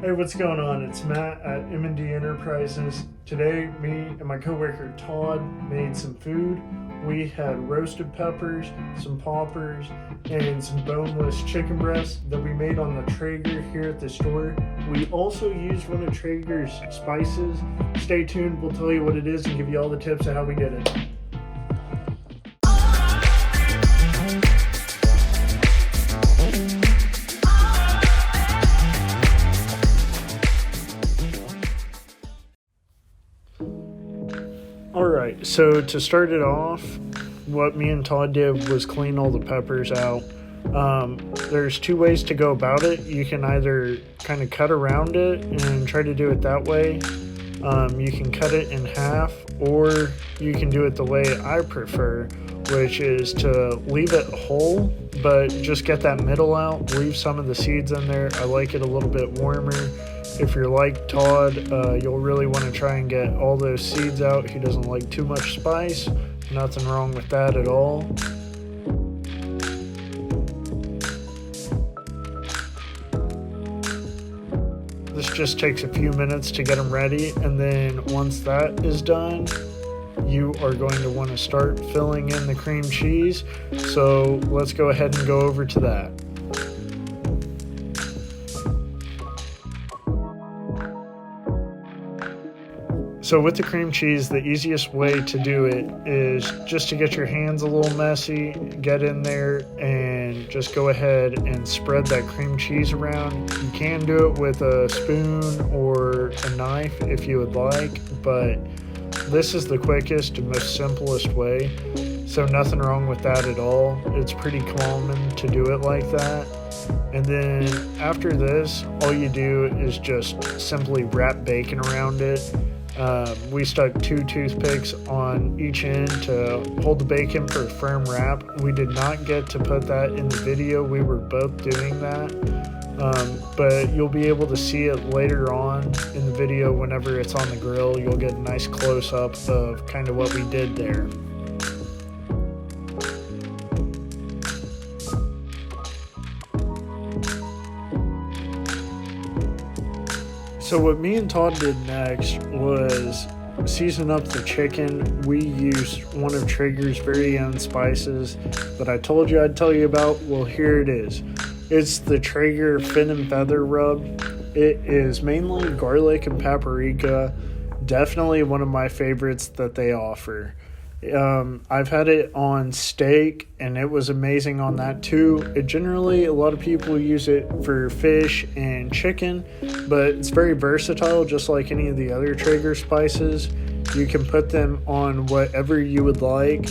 Hey, what's going on? It's Matt at M&D Enterprises. Today, me and my coworker Todd made some food. We had roasted peppers, some poppers, and some boneless chicken breasts that we made on the Traeger here at the store. We also used one of Traeger's spices. Stay tuned, we'll tell you what it is and give you all the tips of how we did it. Alright, so to start it off, what me and Todd did was clean all the peppers out. There's two ways to go about it. You can either kind of cut around it and try to do it that way. You can cut it in half, or you can do it the way I prefer, which is to leave it whole, but just get that middle out, leave some of the seeds in there. I like it a little bit warmer. If you're like Todd, you'll really want to try and get all those seeds out. He doesn't like too much spice. Nothing wrong with that at all. This just takes a few minutes to get them ready, and then once that is done, you are going to want to start filling in the cream cheese. So let's go ahead and go over to that. So with the cream cheese, the easiest way to do it is just to get your hands a little messy, get in there and just go ahead and spread that cream cheese around. You can do it with a spoon or a knife if you would like, but this is the quickest and most simplest way. So nothing wrong with that at all. It's pretty common to do it like that. And then after this, all you do is just simply wrap bacon around it. We stuck 2 toothpicks on each end to hold the bacon for a firm wrap. We did not get to put that in the video. We were both doing that. But you'll be able to see it later on in the video whenever it's on the grill. You'll get a nice close-up of kind of what we did there. So what me and Todd did next was season up the chicken. We used one of Traeger's very own spices that I told you I'd tell you about. Well, here it is. It's the Traeger Fin and Feather Rub. It is mainly garlic and paprika. Definitely one of my favorites that they offer. I've had it on steak and it was amazing on that too. A lot of people use it for fish and chicken, but it's very versatile, just like any of the other Traeger spices. You can put them on whatever you would like,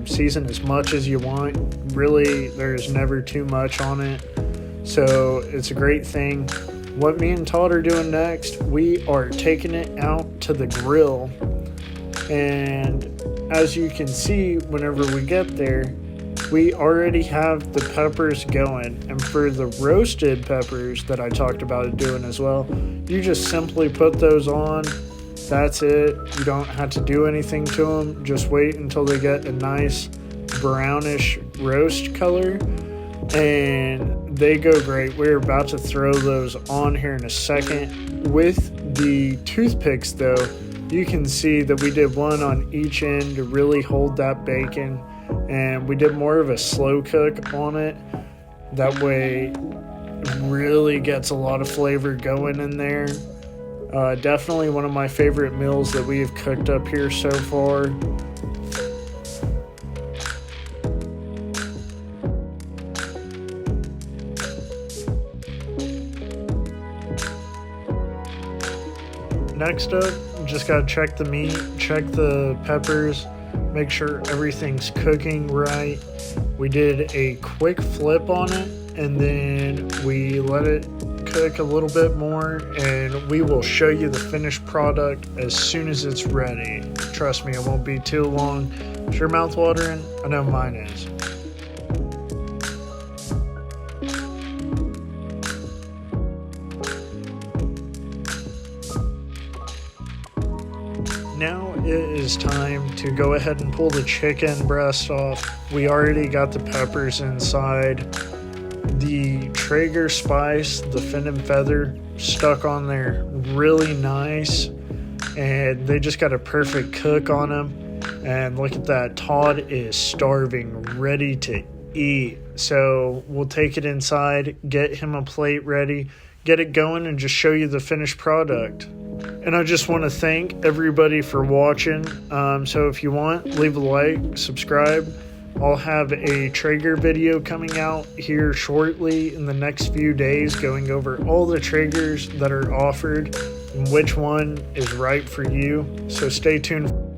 season as much as you want. Really, there's never too much on it, so it's a great thing. What me and Todd are doing next, we are taking it out to the grill, and as you can see, whenever we get there, we already have the peppers going. And for the roasted peppers that I talked about doing as well, you just simply put those on. That's it. You don't have to do anything to them. Just wait until they get a nice brownish roast color, and they go great. We're about to throw those on here in a second. With the toothpicks though, you can see that we did one on each end to really hold that bacon, and we did more of a slow cook on it. That way it really gets a lot of flavor going in there. Definitely one of my favorite meals that we have cooked up here so far. Next up, just gotta check the meat, check the peppers, make sure everything's cooking right. We did a quick flip on it, and then we let it cook a little bit more, and we will show you the finished product as soon as it's ready. Trust me, it won't be too long. Is your mouth watering? I know mine is. Now it is time to go ahead and pull the chicken breast off. We already got the peppers inside. The Traeger spice, the fin and feather, stuck on there really nice. And they just got a perfect cook on them. And look at that, Todd is starving, ready to eat. So we'll take it inside, get him a plate ready, get it going, and just show you the finished product. And I just want to thank everybody for watching. So if you want, leave a like, subscribe. I'll have a Traeger video coming out here shortly in the next few days, going over all the Traegers that are offered and which one is right for you. So stay tuned.